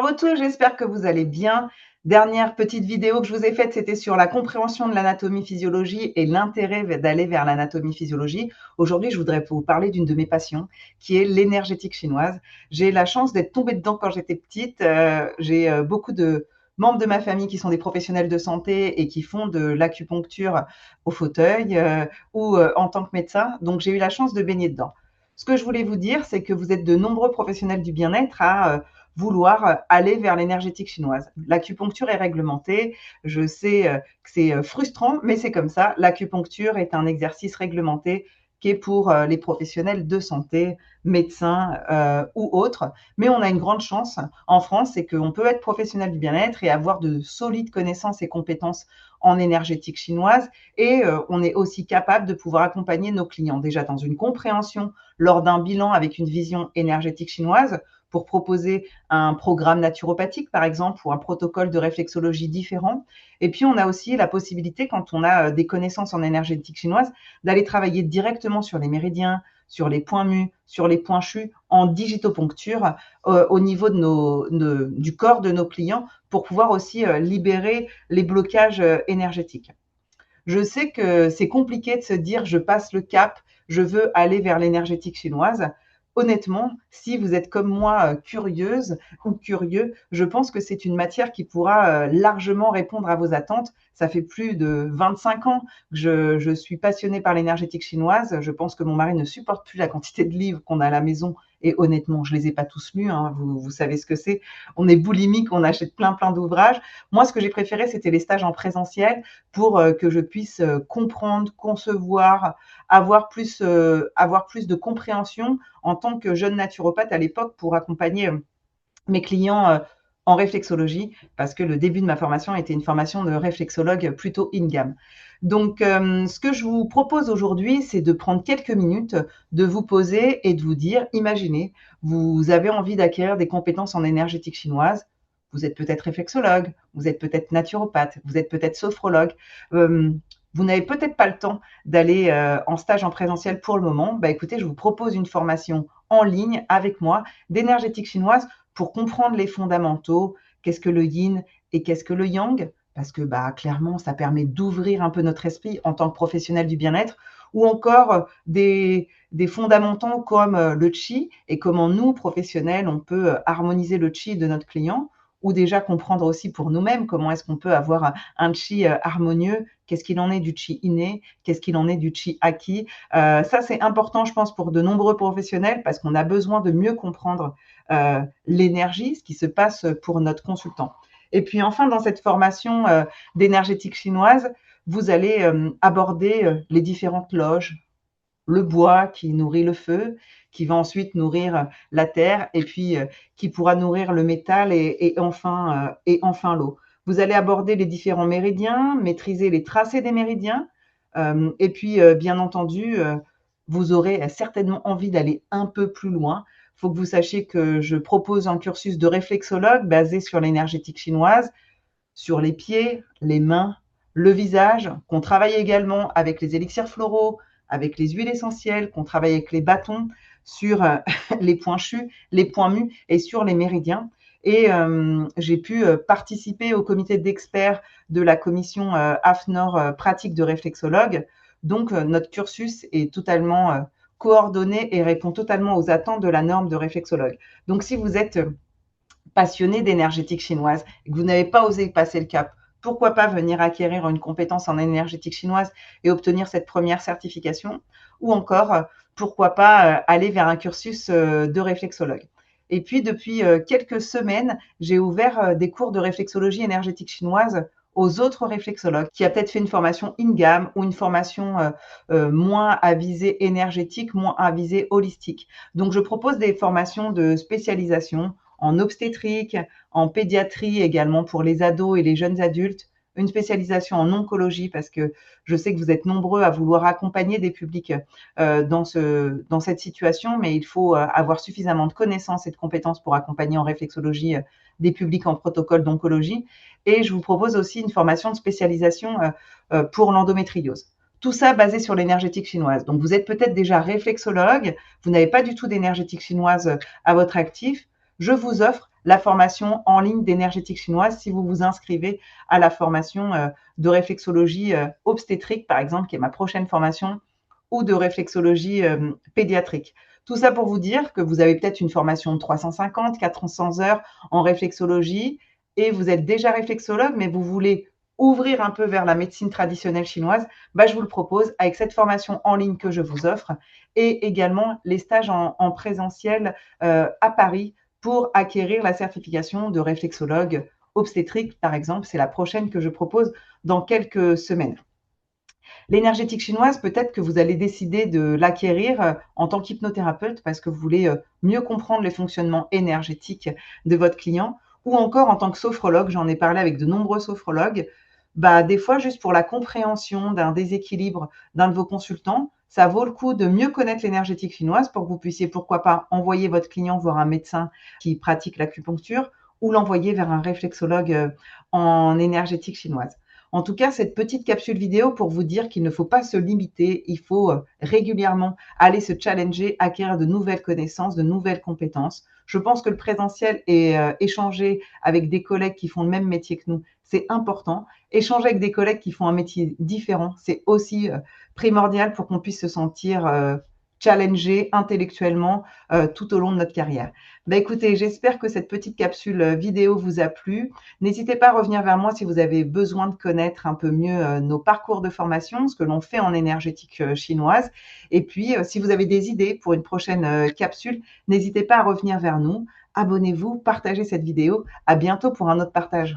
Bravo tous, j'espère que vous allez bien. Dernière petite vidéo que je vous ai faite, c'était sur la compréhension de l'anatomie-physiologie et l'intérêt d'aller vers l'anatomie-physiologie. Aujourd'hui, je voudrais vous parler d'une de mes passions, qui est l'énergétique chinoise. J'ai la chance d'être tombée dedans quand j'étais petite. J'ai beaucoup de membres de ma famille qui sont des professionnels de santé et qui font de l'acupuncture au fauteuil ou en tant que médecin. Donc, j'ai eu la chance de baigner dedans. Ce que je voulais vous dire, c'est que vous êtes de nombreux professionnels du bien-être à vouloir aller vers l'énergétique chinoise. L'acupuncture est réglementée. Je sais que c'est frustrant, mais c'est comme ça. L'acupuncture est un exercice réglementé qui est pour les professionnels de santé, médecins ou autres. Mais on a une grande chance en France, c'est qu'on peut être professionnel du bien-être et avoir de solides connaissances et compétences en énergétique chinoise. Et on est aussi capable de pouvoir accompagner nos clients déjà dans une compréhension lors d'un bilan avec une vision énergétique chinoise pour proposer un programme naturopathique, par exemple, ou un protocole de réflexologie différent. Et puis, on a aussi la possibilité, quand on a des connaissances en énergétique chinoise, d'aller travailler directement sur les méridiens, sur les points mus, sur les points chus, en digitoponcture au niveau du corps de nos clients pour pouvoir aussi libérer les blocages énergétiques. Je sais que c'est compliqué de se dire je passe le cap, je veux aller vers l'énergétique chinoise. Honnêtement, si vous êtes comme moi curieuse ou curieux, je pense que c'est une matière qui pourra largement répondre à vos attentes. Ça fait plus de 25 ans que je suis passionnée par l'énergétique chinoise. Je pense que mon mari ne supporte plus la quantité de livres qu'on a à la maison. Et honnêtement, je les ai pas tous lus, hein, vous savez ce que c'est. On est boulimique, on achète plein d'ouvrages. Moi, ce que j'ai préféré, c'était les stages en présentiel pour que je puisse comprendre, concevoir, avoir plus de compréhension en tant que jeune naturopathe à l'époque pour accompagner mes clients en réflexologie, parce que le début de ma formation était une formation de réflexologue plutôt in-gamme. Donc, ce que je vous propose aujourd'hui, c'est de prendre quelques minutes, de vous poser et de vous dire, imaginez, vous avez envie d'acquérir des compétences en énergétique chinoise, vous êtes peut-être réflexologue, vous êtes peut-être naturopathe, vous êtes peut-être sophrologue, vous n'avez peut-être pas le temps d'aller en stage en présentiel pour le moment. Bah, écoutez, je vous propose une formation en ligne avec moi d'énergétique chinoise pour comprendre les fondamentaux, qu'est-ce que le yin et qu'est-ce que le yang, parce que bah, clairement, ça permet d'ouvrir un peu notre esprit en tant que professionnel du bien-être, ou encore des fondamentaux comme le chi et comment nous, professionnels, on peut harmoniser le chi de notre client, ou déjà comprendre aussi pour nous-mêmes comment est-ce qu'on peut avoir un chi harmonieux, qu'est-ce qu'il en est du chi inné, qu'est-ce qu'il en est du chi acquis. Ça, c'est important, je pense, pour de nombreux professionnels parce qu'on a besoin de mieux comprendre l'énergie, ce qui se passe pour notre consultant. Et puis enfin, dans cette formation d'énergétique chinoise, vous allez aborder les différentes loges, le bois qui nourrit le feu, qui va ensuite nourrir la terre et puis qui pourra nourrir le métal et enfin l'eau. Vous allez aborder les différents méridiens, maîtriser les tracés des méridiens et puis bien entendu, vous aurez certainement envie d'aller un peu plus loin. Il faut que vous sachiez que je propose un cursus de réflexologue basé sur l'énergétique chinoise, sur les pieds, les mains, le visage, qu'on travaille également avec les élixirs floraux, avec les huiles essentielles, qu'on travaille avec les bâtons, sur les points chus, les points mus et sur les méridiens. Et j'ai pu participer au comité d'experts de la commission AFNOR pratique de réflexologue. Donc, notre cursus est totalement coordonné et répond totalement aux attentes de la norme de réflexologue. Donc, si vous êtes passionné d'énergétique chinoise et que vous n'avez pas osé passer le cap, pourquoi pas venir acquérir une compétence en énergétique chinoise et obtenir cette première certification, ou encore, pourquoi pas aller vers un cursus de réflexologue. Et puis, depuis quelques semaines, j'ai ouvert des cours de réflexologie énergétique chinoise aux autres réflexologues qui a peut-être fait une formation in-gamme ou une formation moins à visée énergétique, moins à visée holistique. Donc, je propose des formations de spécialisation en obstétrique, en pédiatrie également pour les ados et les jeunes adultes, une spécialisation en oncologie parce que je sais que vous êtes nombreux à vouloir accompagner des publics dans cette situation, mais il faut avoir suffisamment de connaissances et de compétences pour accompagner en réflexologie des publics en protocole d'oncologie. Et je vous propose aussi une formation de spécialisation pour l'endométriose. Tout ça basé sur l'énergétique chinoise. Donc, vous êtes peut-être déjà réflexologue, vous n'avez pas du tout d'énergétique chinoise à votre actif. Je vous offre la formation en ligne d'énergétique chinoise si vous vous inscrivez à la formation de réflexologie obstétrique, par exemple, qui est ma prochaine formation, ou de réflexologie pédiatrique. Tout ça pour vous dire que vous avez peut-être une formation de 350, 400 heures en réflexologie et vous êtes déjà réflexologue, mais vous voulez ouvrir un peu vers la médecine traditionnelle chinoise, je vous le propose avec cette formation en ligne que je vous offre et également les stages en présentiel à Paris pour acquérir la certification de réflexologue obstétrique, par exemple. C'est la prochaine que je propose dans quelques semaines. L'énergétique chinoise, peut-être que vous allez décider de l'acquérir en tant qu'hypnothérapeute parce que vous voulez mieux comprendre les fonctionnements énergétiques de votre client ou encore en tant que sophrologue. J'en ai parlé avec de nombreux sophrologues. Des fois, juste pour la compréhension d'un déséquilibre d'un de vos consultants, ça vaut le coup de mieux connaître l'énergétique chinoise pour que vous puissiez, pourquoi pas, envoyer votre client voir un médecin qui pratique l'acupuncture ou l'envoyer vers un réflexologue en énergétique chinoise. En tout cas, cette petite capsule vidéo pour vous dire qu'il ne faut pas se limiter, il faut régulièrement aller se challenger, acquérir de nouvelles connaissances, de nouvelles compétences. Je pense que le présentiel et échanger avec des collègues qui font le même métier que nous, c'est important. Échanger avec des collègues qui font un métier différent, c'est aussi primordial pour qu'on puisse se sentir challengé intellectuellement tout au long de notre carrière. Écoutez, j'espère que cette petite capsule vidéo vous a plu. N'hésitez pas à revenir vers moi si vous avez besoin de connaître un peu mieux nos parcours de formation, ce que l'on fait en énergétique chinoise. Et puis, si vous avez des idées pour une prochaine capsule, n'hésitez pas à revenir vers nous. Abonnez-vous, partagez cette vidéo. À bientôt pour un autre partage.